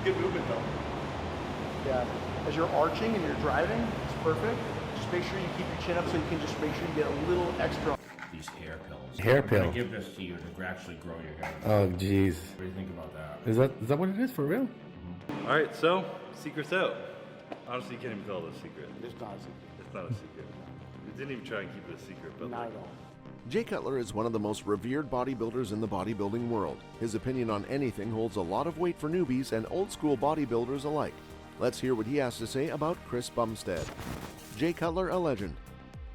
a good movement though. Yeah, as you're arching and you're driving, it's perfect. Just make sure you keep your chin up so you can just make sure you get a little extra. These hair pills. Hair I'm pill. gonna give this to you to actually grow your hair. Oh, jeez. What do you think about that? Is that what it is for real? All right, so secret's out. Honestly, you can't even call it a secret. It's not a secret. It's not a secret. We didn't even try and keep it a secret, but Not at all. Jay Cutler is one of the most revered bodybuilders in the bodybuilding world. His opinion on anything holds a lot of weight for newbies and old-school bodybuilders alike. Let's hear what he has to say about Chris Bumstead. Jay Cutler, a legend.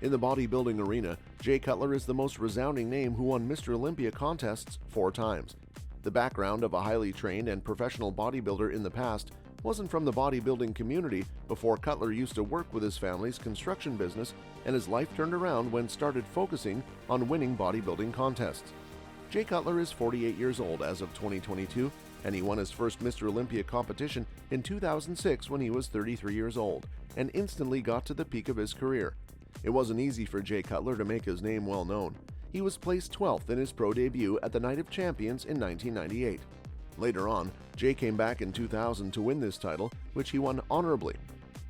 In the bodybuilding arena, Jay Cutler is the most resounding name who won Mr. Olympia contests 4 times. The background of a highly trained and professional bodybuilder in the past wasn't from the bodybuilding community before Cutler used to work with his family's construction business, and his life turned around when started focusing on winning bodybuilding contests. Jay Cutler is 48 years old as of 2022, and he won his first Mr. Olympia competition in 2006 when he was 33 years old, and instantly got to the peak of his career. It wasn't easy for Jay Cutler to make his name well known. He was placed 12th in his pro debut at the Night of Champions in 1998. Later on, Jay came back in 2000 to win this title, which he won honorably.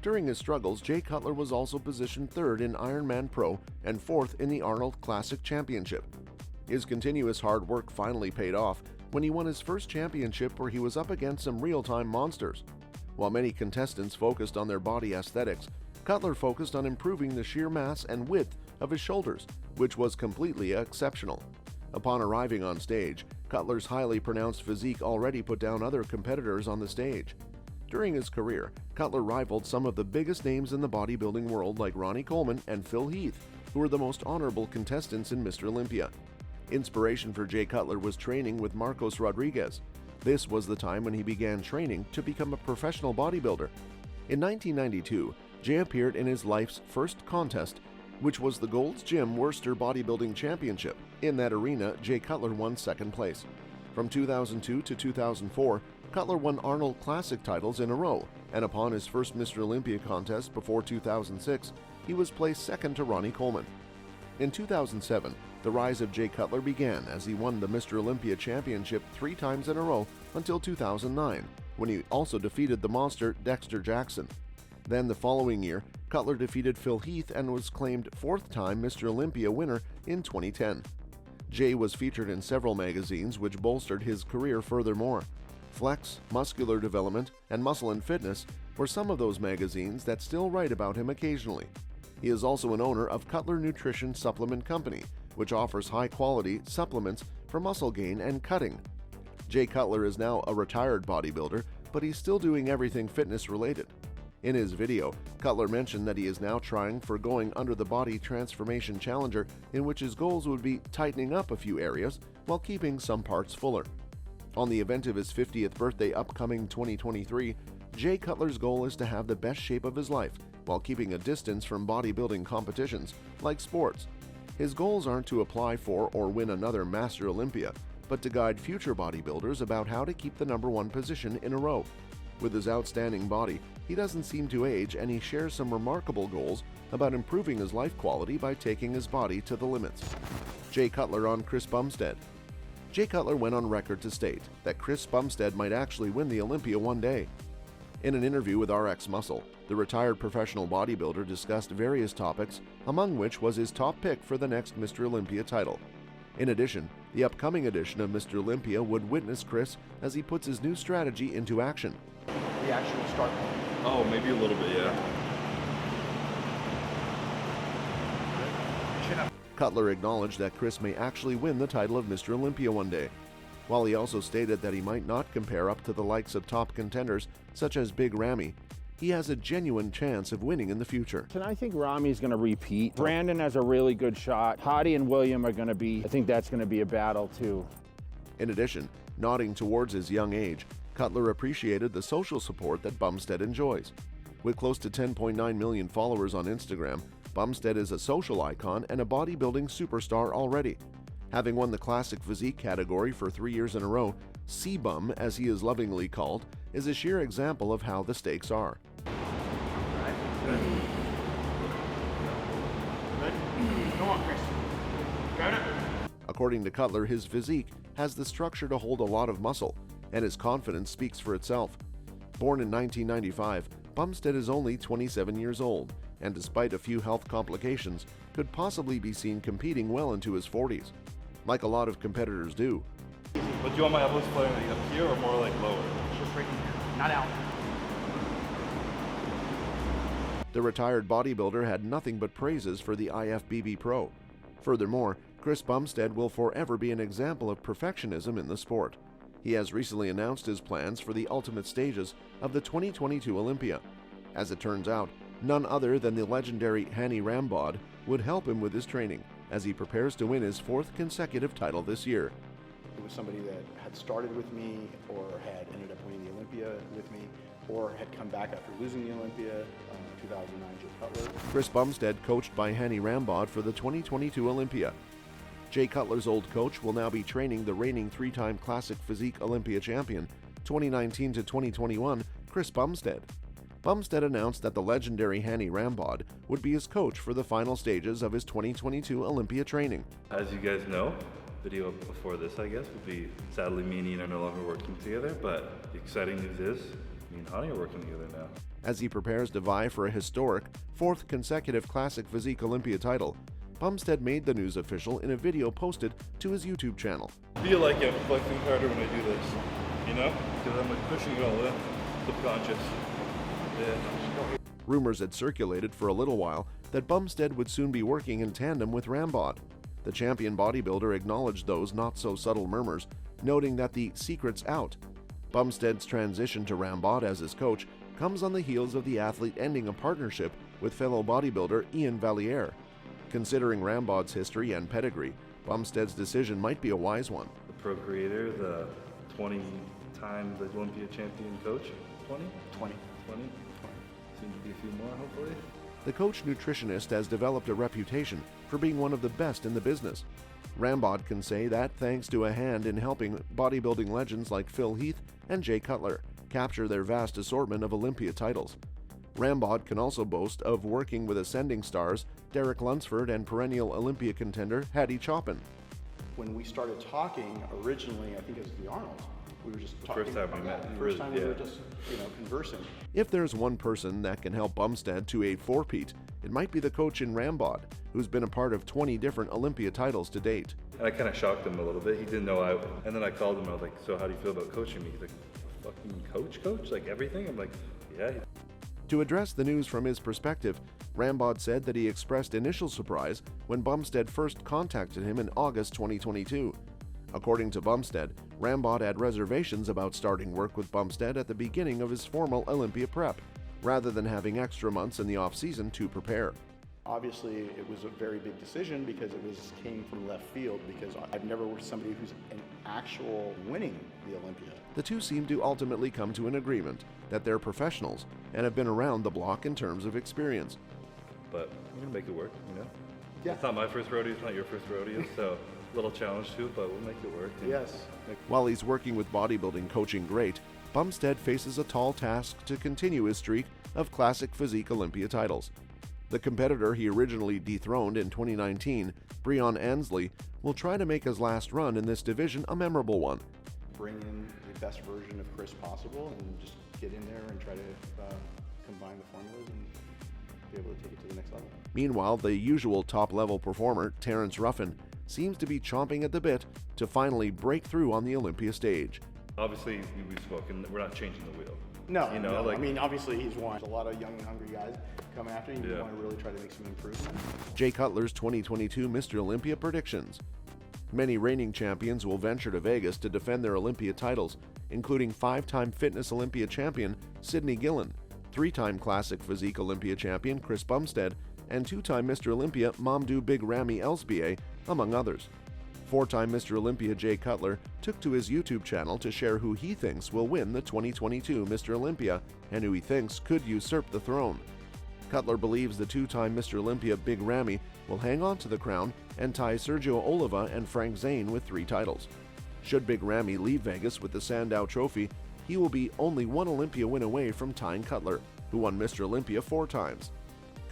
During his struggles, Jay Cutler was also positioned 3rd in Ironman Pro and 4th in the Arnold Classic Championship. His continuous hard work finally paid off when he won his first championship, where he was up against some real-time monsters. While many contestants focused on their body aesthetics, Cutler focused on improving the sheer mass and width of his shoulders, which was completely exceptional. Upon arriving on stage, Cutler's highly pronounced physique already put down other competitors on the stage. During his career, Cutler rivaled some of the biggest names in the bodybuilding world like Ronnie Coleman and Phil Heath, who were the most honorable contestants in Mr. Olympia. Inspiration for Jay Cutler was training with Marcos Rodriguez. This was the time when he began training to become a professional bodybuilder. In 1992, Jay appeared in his life's first contest, which was the Gold's Gym Worcester Bodybuilding Championship. In that arena, Jay Cutler won 2nd place. From 2002 to 2004, Cutler won Arnold Classic titles in a row, and upon his first Mr. Olympia contest before 2006, he was placed 2nd to Ronnie Coleman. In 2007, the rise of Jay Cutler began as he won the Mr. Olympia Championship 3 times in a row until 2009, when he also defeated the monster Dexter Jackson. Then the following year, Cutler defeated Phil Heath and was claimed 4th-time Mr. Olympia winner in 2010. Jay was featured in several magazines which bolstered his career furthermore. Flex, Muscular Development, and Muscle and Fitness were some of those magazines that still write about him occasionally. He is also an owner of Cutler Nutrition Supplement Company, which offers high-quality supplements for muscle gain and cutting. Jay Cutler is now a retired bodybuilder, but he's still doing everything fitness-related. In his video, Cutler mentioned that he is now trying for going under the body transformation challenger, in which his goals would be tightening up a few areas while keeping some parts fuller. On the event of his 50th birthday upcoming 2023, Jay Cutler's goal is to have the best shape of his life while keeping a distance from bodybuilding competitions like sports. His goals aren't to apply for or win another Master Olympia, but to guide future bodybuilders about how to keep the #1 position in a row. With his outstanding body, he doesn't seem to age, and he shares some remarkable goals about improving his life quality by taking his body to the limits. Jay Cutler on Chris Bumstead. Jay Cutler went on record to state that Chris Bumstead might actually win the Olympia one day. In an interview with RX Muscle, the retired professional bodybuilder discussed various topics, among which was his top pick for the next Mr. Olympia title. In addition, the upcoming edition of Mr. Olympia would witness Chris as he puts his new strategy into action. The actual start point. oh, maybe a little bit, yeah. Chin up. Cutler acknowledged that Chris may actually win the title of Mr. Olympia one day, while he also stated that he might not compare up to the likes of top contenders such as Big Ramy. He has a genuine chance of winning in the future. And I think Ramy's going to repeat. Brandon has a really good shot. Hadi and William are going to be, I think that's going to be a battle too. In addition, nodding towards his young age, Cutler appreciated the social support that Bumstead enjoys. With close to 10.9 million followers on Instagram, Bumstead is a social icon and a bodybuilding superstar already. Having won the classic physique category for 3 years in a row, C-Bum, as he is lovingly called, is a sheer example of how the stakes are. Good. Come on, Chris. Got it. According to Cutler, his physique has the structure to hold a lot of muscle, and his confidence speaks for itself. Born in 1995, Bumstead is only 27 years old, and despite a few health complications, could possibly be seen competing well into his 40s, like a lot of competitors do. But do you want my elbows flying like up here or more like lower? Just right in here, not out. The retired bodybuilder had nothing but praises for the IFBB Pro. Furthermore, Chris Bumstead will forever be an example of perfectionism in the sport. He has recently announced his plans for the ultimate stages of the 2022 Olympia. As it turns out, none other than the legendary Hani Rambod would help him with his training as he prepares to win his 4th consecutive title this year. It was somebody that had started with me or had ended up winning the Olympia with me or had come back after losing the Olympia, 2009 Jay Cutler. Chris Bumstead coached by Hani Rambod for the 2022 Olympia. Jay Cutler's old coach will now be training the reigning 3-time Classic Physique Olympia champion, 2019 to 2021, Chris Bumstead. Bumstead announced that the legendary Hani Rambod would be his coach for the final stages of his 2022 Olympia training. As you guys know, video before this, I guess, would be sadly me and Ian are no longer working together, but the exciting news is me and Hani are working together now. As he prepares to vie for a historic 4th consecutive Classic Physique Olympia title, Bumstead made the news official in a video posted to his YouTube channel. I feel like I'm flexing harder when I do this, you know? Because I'm like pushing it all in, subconscious. Yeah. Rumors had circulated for a little while that Bumstead would soon be working in tandem with Rambod. The champion bodybuilder acknowledged those not-so-subtle murmurs, noting that the secret's out. Bumstead's transition to Rambod as his coach comes on the heels of the athlete ending a partnership with fellow bodybuilder Ian Valliere. Considering Rambod's history and pedigree, Bumstead's decision might be a wise one. The pro creator, the 20-time Olympia champion coach, 20? 20. 20? Seem to be a few more, hopefully. The coach nutritionist has developed a reputation for being one of the best in the business. Rambod can say that thanks to a hand in helping bodybuilding legends like Phil Heath and Jay Cutler capture their vast assortment of Olympia titles. Rambod can also boast of working with ascending stars Derek Lunsford and perennial Olympia contender Hattie Chopin. When we started talking originally, I think it was the Arnolds, we were just talking. First time we met, The first time we yeah. were just, conversing. If there's one person that can help Bumstead to a four-peat, it might be the coach in Rambod, who's been a part of 20 different Olympia titles to date. And I kind of shocked him a little bit. He didn't know and then I called him. I was like, "So how do you feel about coaching me?" He's like, "Fucking coach, like everything." I'm like, "Yeah." To address the news from his perspective, Rambod said that he expressed initial surprise when Bumstead first contacted him in August 2022. According to Bumstead, Rambod had reservations about starting work with Bumstead at the beginning of his formal Olympia prep, rather than having extra months in the off-season to prepare. Obviously, it was a very big decision because came from left field because I've never worked with somebody who's an actual winning the Olympia. The two seem to ultimately come to an agreement that they're professionals and have been around the block in terms of experience. But we're gonna make it work, you know? Yeah. It's not my first rodeo, it's not your first rodeo, so a little challenge too, but we'll make it work. and Yes. While he's working with bodybuilding coaching great, Bumstead faces a tall task to continue his streak of classic physique Olympia titles. The competitor he originally dethroned in 2019, Breon Ansley, will try to make his last run in this division a memorable one. Bring in the best version of Chris possible and just get in there and try to combine the formulas and be able to take it to the next level. Meanwhile, the usual top-level performer, Terrence Ruffin, seems to be chomping at the bit to finally break through on the Olympia stage. Obviously, we've spoken, we're not changing the wheel. No, You know, no. like- I mean, obviously he's one. There's a lot of young and hungry guys coming after you. You Yeah. want to really try to make some improvements. Jay Cutler's 2022 Mr. Olympia predictions. Many reigning champions will venture to Vegas to defend their Olympia titles, including 5-time Fitness Olympia champion Sidney Gillen, 3-time Classic Physique Olympia champion Chris Bumstead, and 2-time Mr. Olympia Mamdou Big Ramy Elsbier, among others. 4-time Mr. Olympia Jay Cutler took to his YouTube channel to share who he thinks will win the 2022 Mr. Olympia and who he thinks could usurp the throne. Cutler believes the 2-time Mr. Olympia Big Ramy will hang on to the crown and tie Sergio Oliva and Frank Zane with 3 titles. Should Big Ramy leave Vegas with the Sandow Trophy, he will be only 1 Olympia win away from tying Cutler, who won Mr. Olympia 4 times.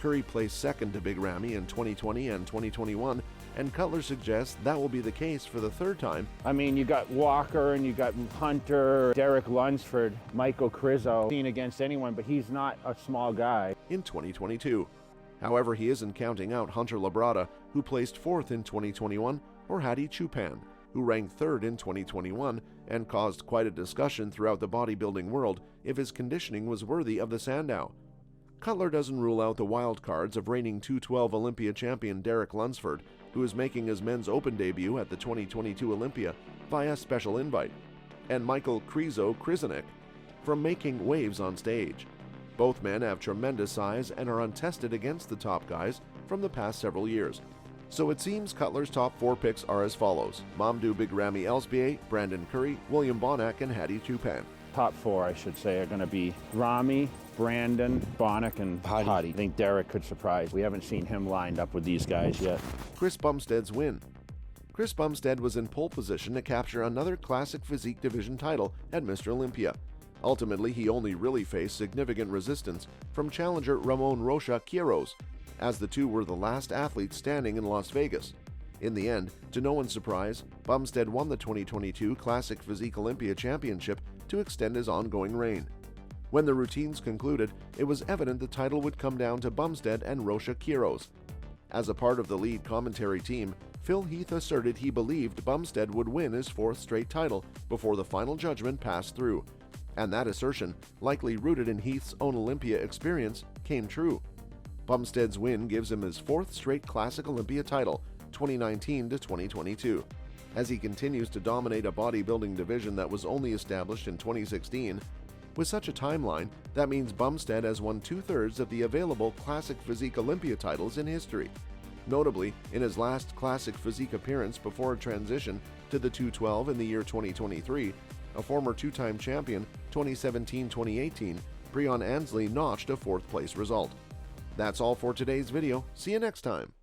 Curry placed second to Big Ramy in 2020 and 2021, and Cutler suggests that will be the case for the third time. I mean, you got Walker and you got Hunter, Derek Lunsford, Michael Crizzo, seen against anyone, but he's not a small guy. In 2022. However, he isn't counting out Hunter Labrada, who placed 4th in 2021, or Hadi Choopan, who ranked 3rd in 2021 and caused quite a discussion throughout the bodybuilding world if his conditioning was worthy of the Sandow. Cutler doesn't rule out the wild cards of reigning 212 Olympia champion Derek Lunsford, who is making his men's open debut at the 2022 Olympia via special invite, and Michael Krizo Krizanek from making waves on stage. Both men have tremendous size and are untested against the top guys from the past several years. So it seems Cutler's top 4 picks are as follows: Mamadou Big Ramy Elsbier, Brandon Curry, William Bonac, and Hadi Choopan. Top 4, I should say, are going to be Ramy, Brandon, Bonac, and Hadi. I think Derek could surprise. We haven't seen him lined up with these guys yet. Chris Bumstead's win. Chris Bumstead was in pole position to capture another Classic Physique Division title at Mr. Olympia. Ultimately, he only really faced significant resistance from challenger Ramon Rocha Quiros, as the two were the last athletes standing in Las Vegas. In the end, to no one's surprise, Bumstead won the 2022 Classic Physique Olympia Championship to extend his ongoing reign. When the routines concluded, it was evident the title would come down to Bumstead and Rocha Quiros. As a part of the lead commentary team, Phil Heath asserted he believed Bumstead would win his 4th straight title before the final judgment passed through. And that assertion, likely rooted in Heath's own Olympia experience, came true. Bumstead's win gives him his 4th straight Classic Olympia title, 2019 to 2022. As he continues to dominate a bodybuilding division that was only established in 2016, with such a timeline, that means Bumstead has won 2/3 of the available Classic Physique Olympia titles in history. Notably, in his last Classic Physique appearance before a transition to the 212 in the year 2023, a former 2-time champion, 2017-2018, Breon Ansley notched a 4th place result. That's all for today's video. See you next time.